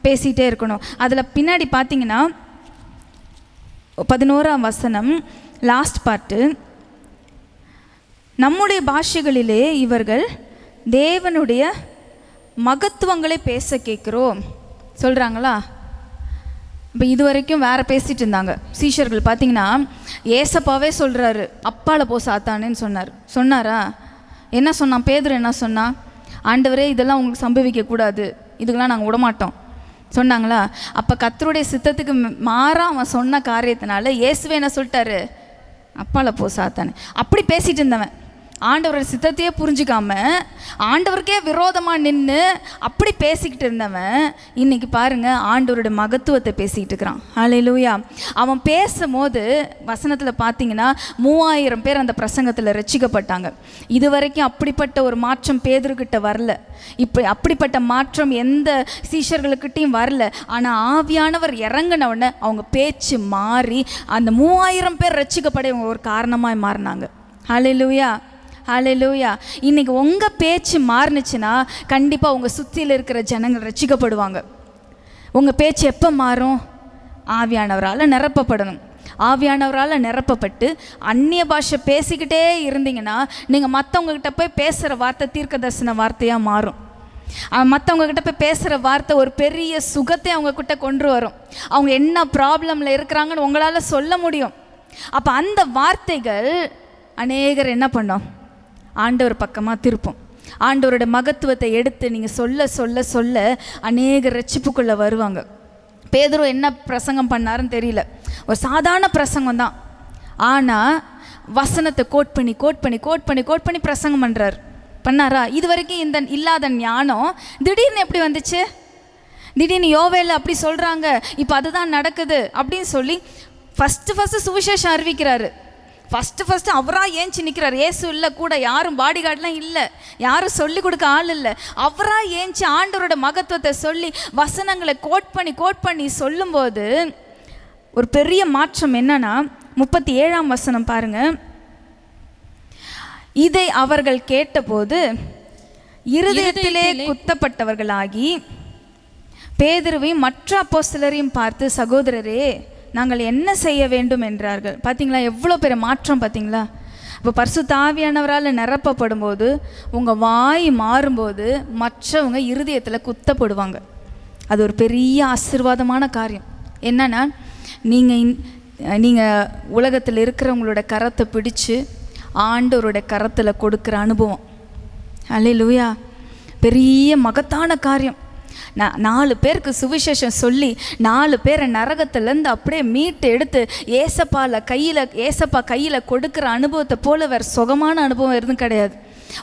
பேசிகிட்டே இருக்கணும். அதில் பின்னாடி பார்த்தீங்கன்னா 11ஆம் வசனம் லாஸ்ட் பார்ட்டு, நம்முடைய பாஷைகளிலே இவர்கள் தேவனுடைய மகத்துவங்களை பேச கேட்குறோம் சொல்கிறாங்களா? இப்போ இது வரைக்கும் வேறு பேசிகிட்டு இருந்தாங்க சீஷர்கள். பார்த்தீங்கன்னா ஏசப்பாவே சொல்கிறாரு, அப்பால போ சாத்தானேன்னு சொன்னாரா? என்ன சொன்னான் பேதுரு? என்ன சொன்னான்? ஆண்டவரே, இதெல்லாம் உங்களுக்கு சம்பவிக்கக்கூடாது, இதுக்கெல்லாம் நாங்கள் விடமாட்டோம் சொன்னாங்களா? அப்போ கர்த்தருடைய சித்தத்துக்கு மாறாக அவன் சொன்ன காரியத்தினால இயேசுவே என்ன சொல்லிட்டாரு? அப்பால போ சாத்தானே. அப்படி பேசிகிட்டு இருந்தவன் ஆண்டவரோட சித்தத்தையே புரிஞ்சுக்காம ஆண்டவருக்கே விரோதமாக நின்று அப்படி பேசிக்கிட்டு இருந்தவன் இன்னைக்கு பாருங்க ஆண்டவரோட மகத்துவத்தை பேசிக்கிட்டு இருக்கிறான். ஹல்லேலூயா. அவன் பேசும்போது வசனத்தில் பார்த்தீங்கன்னா 3000 பேர் அந்த பிரசங்கத்தில் ரட்சிக்கப்பட்டாங்க. இது வரைக்கும் அப்படிப்பட்ட ஒரு மாற்றம் பேதுருக்கிட்ட வரல. இப்போ அப்படிப்பட்ட மாற்றம் எந்த சீஷர்களுக்கிட்டையும் வரல. ஆனால் ஆவியானவர் இறங்கினவுடனே அவங்க பேச்சு மாறி அந்த 3000 பேர் ரட்சிக்கப்பட இவங்க ஒரு காரணமாக மாறினாங்க. ஹல்லேலூயா, ஹல்லேலூயா. இன்றைக்கி உங்கள் பேச்சு மாறுனுச்சுன்னா கண்டிப்பாக உங்கள் சுற்றியில் இருக்கிற ஜனங்கள் ரட்சிக்கப்படுவாங்க. உங்கள் பேச்சு எப்போ மாறும்? ஆவியானவரால் நிரப்பப்படணும். ஆவியானவரால் நிரப்பப்பட்டு அந்நிய பாஷை பேசிக்கிட்டே இருந்தீங்கன்னா நீங்கள் மற்றவங்கக்கிட்ட போய் பேசுகிற வார்த்தை தீர்க்க தரிசன வார்த்தையாக மாறும். மற்றவங்கக்கிட்ட போய் பேசுகிற வார்த்தை ஒரு பெரிய சுகத்தை அவங்கக்கிட்ட கொண்டு வரும். அவங்க என்ன ப்ராப்ளமில் இருக்கிறாங்கன்னு உங்களால் சொல்ல முடியும். அப்போ அந்த வார்த்தைகள் அநேகர் என்ன பண்ணோம்? ஆண்டவர் பக்கமாக திருப்போம். ஆண்டவரோட மகத்துவத்தை எடுத்து நீங்கள் சொல்ல சொல்ல சொல்ல அநேகர் ரட்சிப்புக்குள்ளே வருவாங்க. பேதுரு என்ன பிரசங்கம் பண்ணாருன்னு தெரியல, ஒரு சாதாரண பிரசங்கம் தான். ஆனால் வசனத்தை கோட் பண்ணி பிரசங்கம் பண்ணாரா? இது வரைக்கும் இந்த இல்லாத ஞானம் திடீர்னு எப்படி வந்துச்சு? திடீர்னு யோவேல அப்படி சொல்கிறாங்க, இப்போ அதுதான் நடக்குது அப்படின்னு சொல்லி ஃபஸ்ட்டு சுவிசேஷம் அறிவிக்கிறாரு. ஃபஸ்ட்டு அவராக ஏஞ்சி நிற்கிறார். ஏசு இல்லை, கூட யாரும் பாடி கார்டெலாம் இல்லை, யாரும் சொல்லி கொடுக்க ஆள் இல்லை. அவராக ஏஞ்சி ஆண்டவரோட மகத்துவத்தை சொல்லி வசனங்களை கோட் பண்ணி சொல்லும்போது ஒரு பெரிய மாற்றம் என்னன்னா 37ஆம் வசனம் பாருங்கள். இதை அவர்கள் கேட்டபோது இருதயத்திலே குத்தப்பட்டவர்களாகி பேதுருவையும் மற்ற அப்போஸ்தலரையும் பார்த்து, சகோதரரே, நாங்கள் என்ன செய்ய வேண்டும் என்றார்கள். பார்த்தீங்களா எவ்வளோ பெரிய மாற்றம்? பார்த்தீங்களா? இப்போ பரிசுத்த ஆவியானவரால் நிரப்பப்படும் போது உங்கள் வாய் மாறும்போது மற்றவங்க இருதயத்தில் குத்தப்படுவாங்க. அது ஒரு பெரிய ஆசீர்வாதமான காரியம். என்னன்னா, நீங்கள் உலகத்தில் இருக்கிறவங்களோட கரத்தை பிடிச்சு ஆண்டவரோட கரத்தில் கொடுக்குற அனுபவம். அல்லேலூயா. பெரிய மகத்தான காரியம். 4 பேருக்கு சுவிசேஷம் சொல்லி 4 பேரை நரகத்திலேருந்து அப்படியே மீட்டு எடுத்து ஏசப்பா கையில் கொடுக்குற அனுபவத்தை போல வேறு சுகமான அனுபவம் எதுவும் கிடையாது.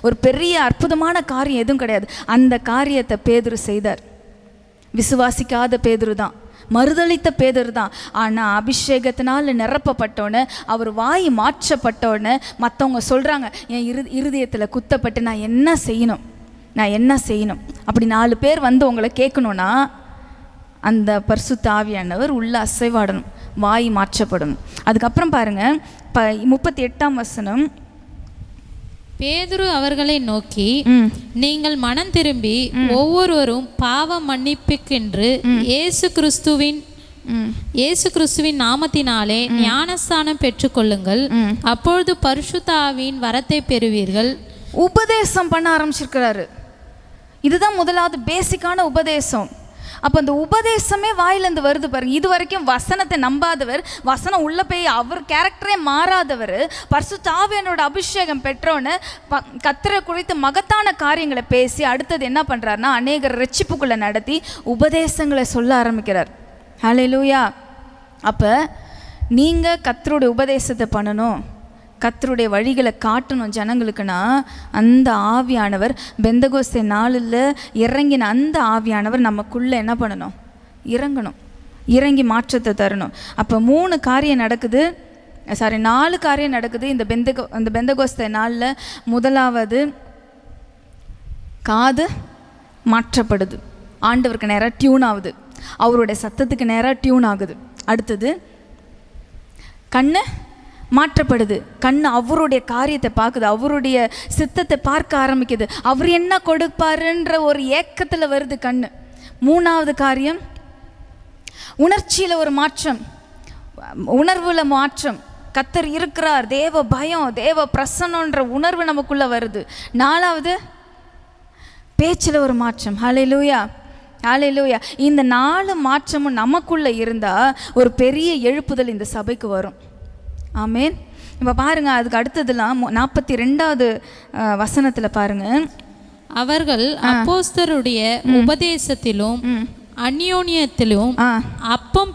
ஒரு பெரிய அற்புதமான காரியம் எதுவும் கிடையாது. அந்த காரியத்தை பேதுரு செய்தார். விசுவாசிக்காத பேதுரு தான், மறுதளித்த பேதுரு தான். ஆனால் அபிஷேகத்தினால் நிரப்பப்பட்டோன்னு, அவர் வாய் மாற்றப்பட்டோன்னு மற்றவங்க சொல்கிறாங்க, என் இருதயத்தில் குத்தப்பட்டு நான் என்ன செய்யணும் அப்படி 4 பேர் வந்து உங்களை கேட்கணுன்னா அந்த பரிசுத்த ஆவியானவர் உள்ள அசைவாடணும், வாய் மாற்றப்படணும். அதுக்கப்புறம் பாருங்கள் 38ஆம் வசனம். பேதுரு அவர்களை நோக்கி, நீங்கள் மனம் திரும்பி ஒவ்வொருவரும் பாவ மன்னிப்புக்கென்று இயேசு கிறிஸ்துவின் நாமத்தினாலே ஞானஸ்தானம் பெற்றுக்கொள்ளுங்கள், அப்பொழுது பரிசுத்த ஆவியின் வரத்தை பெறுவீர்கள். உபதேசம் பண்ண ஆரம்பிச்சிருக்கிறாரு. இதுதான் முதலாவது பேசிக்கான உபதேசம். அப்போ அந்த உபதேசமே வாயிலேருந்து வருது பாருங்க. இது வரைக்கும் வசனத்தை நம்பாதவர், வசனம் உள்ள போய் அவர் கேரக்டரே மாறாதவர், பரிசுத்த ஆவியானோட அபிஷேகம் பெற்றோன்னு கர்த்தரை குறித்து மகத்தான காரியங்களை பேசி அடுத்தது என்ன பண்ணுறாருன்னா அநேகர் ரட்சிப்புக்குள்ளே நடத்தி உபதேசங்களை சொல்ல ஆரம்பிக்கிறார். ஹல்லேலூயா. அப்போ நீங்கள் கர்த்தருடைய உபதேசத்தை பண்ணணும், கர்த்தருடைய வழிகளை காட்டணும் ஜனங்களுக்குன்னா அந்த ஆவியானவர் பெந்தகோஸ்தே நாளில் இறங்கின அந்த ஆவியானவர் நமக்குள்ளே என்ன பண்ணணும்? இறங்கணும், இறங்கி மாற்றத்தை தரணும். அப்போ 3 காரியம் நடக்குது, 4 காரியம் நடக்குது இந்த பெந்தகோஸ்தே நாளில். முதலாவது, காது மாற்றப்படுது, ஆண்டவருக்கு நேராக டியூன் ஆகுது, அவருடைய சத்தத்துக்கு நேராக டியூன் ஆகுது. அடுத்தது, கண்ணு மாற்றப்படுது, கண் அவருடைய காரியத்தை பார்க்குது, அவருடைய சித்தத்தை பார்க்க ஆரம்பிக்குது, அவர் என்ன கொடுப்பாருன்ற ஒரு ஏக்கத்தில் வருது கண். 3வது காரியம், உணர்ச்சியில் ஒரு மாற்றம், உணர்வில் மாற்றம், கர்த்தர் இருக்கிறார், தேவ பயம், தேவ பிரசன்னன்ற உணர்வு நமக்குள்ளே வருது. 4வது, பேச்சில் ஒரு மாற்றம். ஹல்லேலூயா, ஹல்லேலூயா. இந்த 4 மாற்றமும் நமக்குள்ளே இருந்தால் ஒரு பெரிய எழுப்புதல் இந்த சபைக்கு வரும். ஆமேன். இப்போ பாருங்க, அதுக்கு அடுத்ததுலாம் 42வது வசனத்தில் பாருங்க, அவர்கள் அப்போஸ்தலருடைய உபதேசத்திலும் அந்யோன்யத்திலும் அப்பம்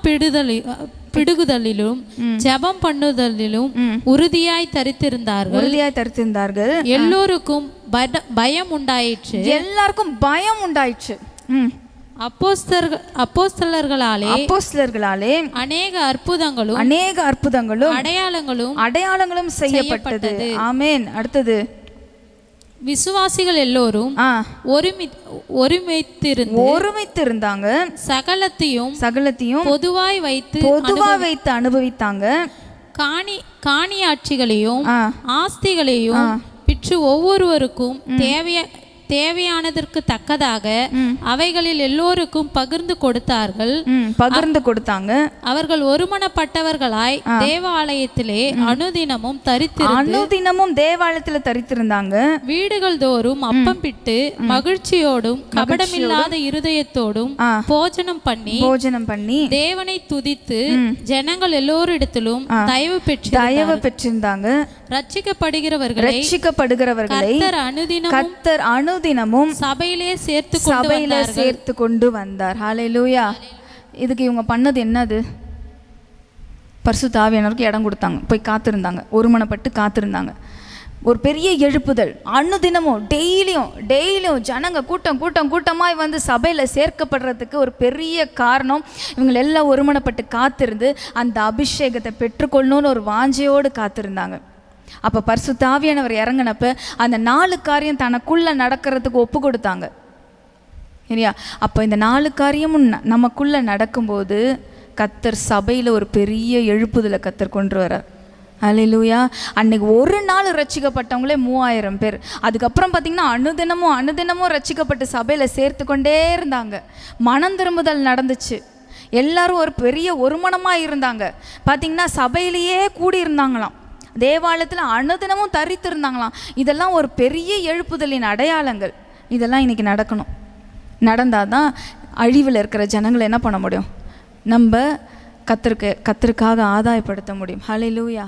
பிடுகுதலிலும் ஜெபம் பண்ணுதலிலும் உறுதியாய் தரித்திருந்தார்கள். எல்லோருக்கும் பயம் உண்டாயிற்று. எல்லாருக்கும் பயம் உண்டாயிற்று. அப்போஸ்தலர்களாலே அநேக அற்புதங்களும் அடையாளங்களும் செய்யப்பட்டது. ஆமென். அடுத்தது, விசுவாசிகள் எல்லோரும் ஒருமித்திருந்தாங்க, சகலத்தையும் பொதுவாய் வைத்து அனுபவித்தாங்க. காணியாட்சிகளையும் ஆஸ்திகளையும் பிற்று ஒவ்வொருவருக்கும் தேவையானதற்கு தக்கதாக அவைகளில் எல்லோருக்கும் பகிர்ந்து கொடுத்தாங்க. அவர்கள் ஒருமனப்பட்டவர்களாய் தேவாலயத்திலே அனுதினமும் தேவாலயத்தில் தரித்திருந்தாங்க. வீடுகள் தோறும் அப்பம் பிட்டு மகிழ்ச்சியோடும் கபடமில்லாத இருதயத்தோடும் போஜனம் பண்ணி தேவனை துதித்து ஜனங்கள் எல்லோரிடத்திலும் தயவு பெற்றிருந்தாங்க. ரட்சிக்கப்படுகிறவர்களை கர்த்தர் அனுதினமும் சபையிலே சேர்த்து கொண்டு வந்தார். ஹல்லேலூயா. இதுக்கு இவங்க பண்ணது என்னது? பரிசுத்த ஆவியானவருக்கு இடம் கொடுத்தாங்க, போய் காத்திருந்தாங்க, ஒருமனப்பட்டு காத்திருந்தாங்க. ஒரு பெரிய எழுப்புதல். அனுதினமும் டெய்லியும் ஜனங்க கூட்டமாய் வந்து சபையில் சேர்க்கப்படுறதுக்கு ஒரு பெரிய காரணம், இவங்க எல்லாம் ஒருமனப்பட்டு காத்திருந்து அந்த அபிஷேகத்தை பெற்றுக்கொள்ளணும்னு ஒரு வாஞ்சையோடு காத்திருந்தாங்க. அப்போ பரிசுத்த ஆவியானவர் இறங்கினப்ப அந்த 4 காரியம் தனக்குள்ளே நடக்கிறதுக்கு ஒப்பு கொடுத்தாங்க இல்லையா? அப்போ இந்த 4 காரியமும் நமக்குள்ளே நடக்கும்போது கர்த்தர் சபையில் ஒரு பெரிய எழுப்புதலை கர்த்தர் கொண்டு வரார். ஹல்லேலூயா. அன்னைக்கு ஒரு நாள் ரட்சிக்கப்பட்டவங்களே 3000 பேர். அதுக்கப்புறம் பார்த்திங்கன்னா அனுதினமும் ரட்சிக்கப்பட்டு சபையில் சேர்த்து கொண்டே இருந்தாங்க. மனம் திரும்புதல் நடந்துச்சு. எல்லாரும் ஒரு பெரிய ஒருமனமாக இருந்தாங்க. பார்த்திங்கன்னா சபையிலேயே கூடி இருந்தாங்களாம், தேவாலயத்தில் அனுதினமும் தரித்திருந்தாங்களாம். இதெல்லாம் ஒரு பெரிய எழுப்புதலின் அடையாளங்கள். இதெல்லாம் இன்றைக்கி நடக்கணும். நடந்தால் தான் அழிவில் இருக்கிற ஜனங்களை என்ன பண்ண முடியும்? நம்ம கர்த்தருக்காக ஆதாயப்படுத்த முடியும். ஹல்லேலூயா.